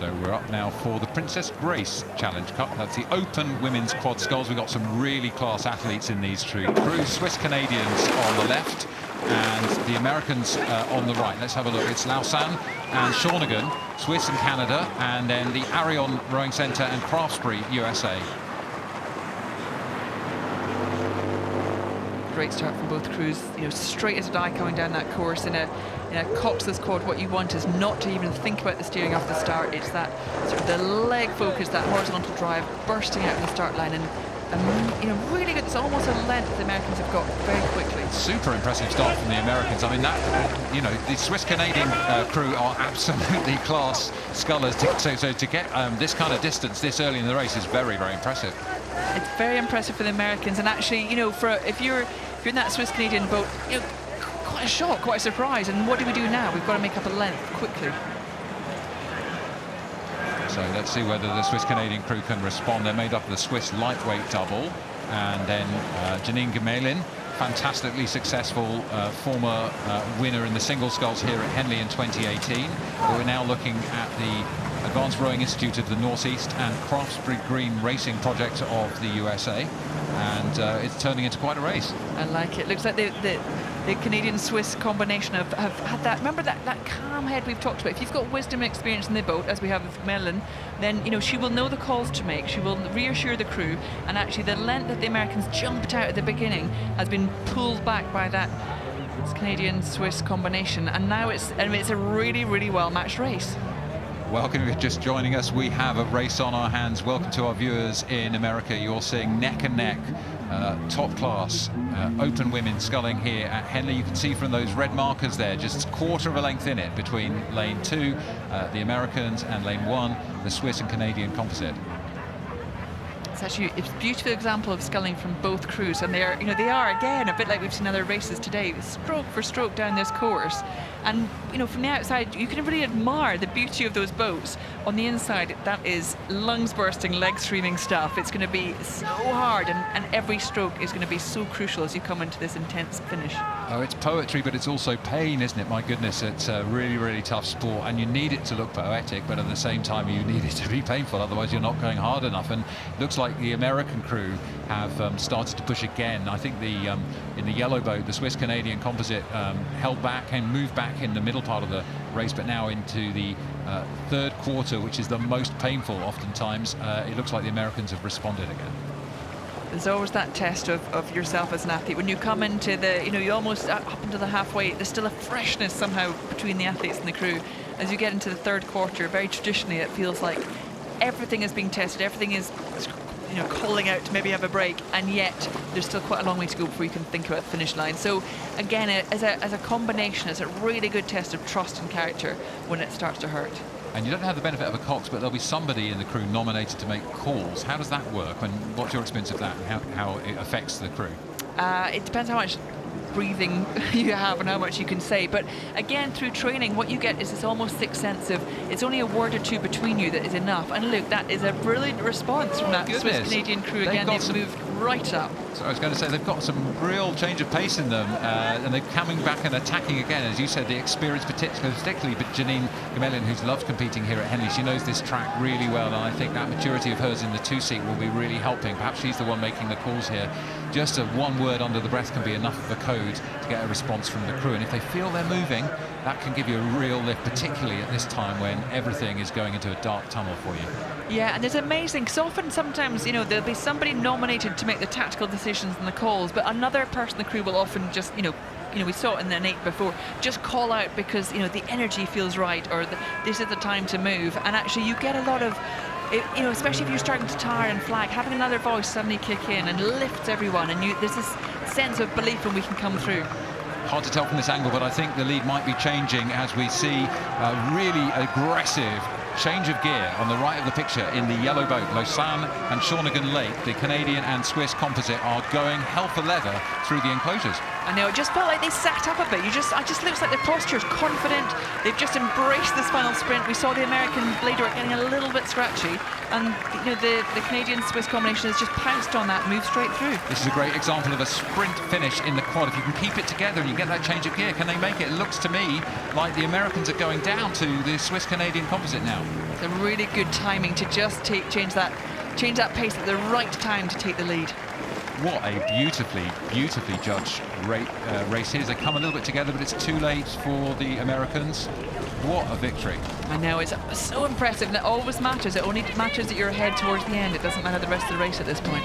So we're up now for the Princess Grace Challenge Cup. That's the open women's quad sculls. We've got some really class athletes in these three crews. Swiss Canadians on the left and the Americans on the right. Let's have a look. It's Lausanne and Shawnigan, Swiss and Canada, and then the ARION Rowing Centre and Craftsbury, USA. Great start from both crews, you know, straight as a die coming down that course in a coxless quad. What you want is not to even think about the steering off the start. It's that sort of the leg focus, that horizontal drive bursting out in the start line, and you know, really good. It's almost a length the Americans have got very quickly. Super impressive start from the Americans. I mean, that, you know, the Swiss Canadian crew are absolutely class scullers. So to get this kind of distance this early in the race is very, very impressive. It's very impressive for the Americans, and actually, you know, if you're in that Swiss Canadian boat, you know, quite a shock, quite a surprise. And what do we do now? We've got to make up a length quickly. So let's see whether the Swiss Canadian crew can respond. They're made up of the Swiss lightweight double, and then Janine Gemelin, fantastically successful former winner in the single sculls here at Henley in 2018. But we're now looking at the Advanced Rowing Institute of the Northeast and Craftsbury Green Racing project of the USA, and it's turning into quite a race. I like it. Looks like the Canadian-Swiss combination have had that. Remember that calm head we've talked about. If you've got wisdom and experience in the boat, as we have with Melon, then you know she will know the calls to make. She will reassure the crew, and actually the length that the Americans jumped out at the beginning has been pulled back by that Canadian-Swiss combination, and now it's a really, really well-matched race. Welcome if you're just joining us. We have a race on our hands. Welcome to our viewers in America. You're seeing neck and neck, top class open women sculling here at Henley. You can see from those red markers there, just a quarter of a length in it between lane 2, the Americans, and lane 1, the Swiss and Canadian composite. It's a beautiful example of sculling from both crews, and they are again a bit like we've seen other races today, stroke for stroke down this course. And you know, from the outside you can really admire the beauty of those boats. On the inside, that is lungs bursting, leg streaming stuff. It's going to be so hard, and every stroke is going to be so crucial as you come into this intense finish. Oh, it's poetry, but it's also pain, isn't it? My goodness, it's a really, really tough sport, and you need it to look poetic, but at the same time you need it to be painful, otherwise you're not going hard enough. And it looks like the American crew have started to push again. I think in the yellow boat, the Swiss Canadian composite held back and moved back in the middle part of the race, but now into the third quarter, which is the most painful oftentimes, it looks like the Americans have responded again. There's always that test of yourself as an athlete. When you come into the, you know, you almost up into the halfway, there's still a freshness somehow between the athletes and the crew. As you get into the third quarter, very traditionally, it feels like everything is being tested, everything is, you know, calling out to maybe have a break, and yet there's still quite a long way to go before you can think about the finish line. So again, as a combination, it's a really good test of trust and character when it starts to hurt. And you don't have the benefit of a cox, but there'll be somebody in the crew nominated to make calls. How does that work, and what's your experience of that, and how it affects the crew? It depends how much breathing you have and how much you can say, but again, through training, what you get is this almost sixth sense of it's only a word or two between you that is enough. And look, that is a brilliant response from that Swiss Canadian crew. Again, they've moved right up. So I was going to say, they've got some real change of pace in them, and they're coming back and attacking again. As you said, the experience particularly, but Janine Gemelin, who's loved competing here at Henley, she knows this track really well, and I think that maturity of hers in the two-seat will be really helping. Perhaps she's the one making the calls here. Just one word under the breath can be enough of a code to get a response from the crew, and if they feel they're moving, that can give you a real lift, particularly at this time when everything is going into a dark tunnel for you. Yeah, and it's amazing because sometimes, you know, there'll be somebody nominated to make the tactical decisions and the calls, but another person in the crew will often just, you know, we saw it in the 8 before, just call out because, you know, the energy feels right, or this is the time to move. And actually you get a lot of, you know, especially if you're starting to tire and flag, having another voice suddenly kick in and lifts everyone, and there's this sense of belief when we can come through. Hard to tell from this angle, but I think the lead might be changing as we see a really aggressive change of gear on the right of the picture in the yellow boat. Lausanne and Shawnigan Lake, the Canadian and Swiss composite, are going hell for leather through the enclosures. I know, it just felt like they sat up a bit. It just looks like their posture is confident. They've just embraced this final sprint. We saw the American blade work getting a little bit scratchy, and you know, the Canadian-Swiss combination has just pounced on that, moved straight through. This is a great example of a sprint finish in the quad. If you can keep it together and you get that change of gear, can they make it? It looks to me like the Americans are going down to the Swiss-Canadian composite now. It's a really good timing to just change that pace at the right time to take the lead. What a beautifully judged race here. They come a little bit together, but it's too late for the Americans. What a victory. I know, it's so impressive, and it always matters. It only matters that you're ahead towards the end. It doesn't matter the rest of the race at this point.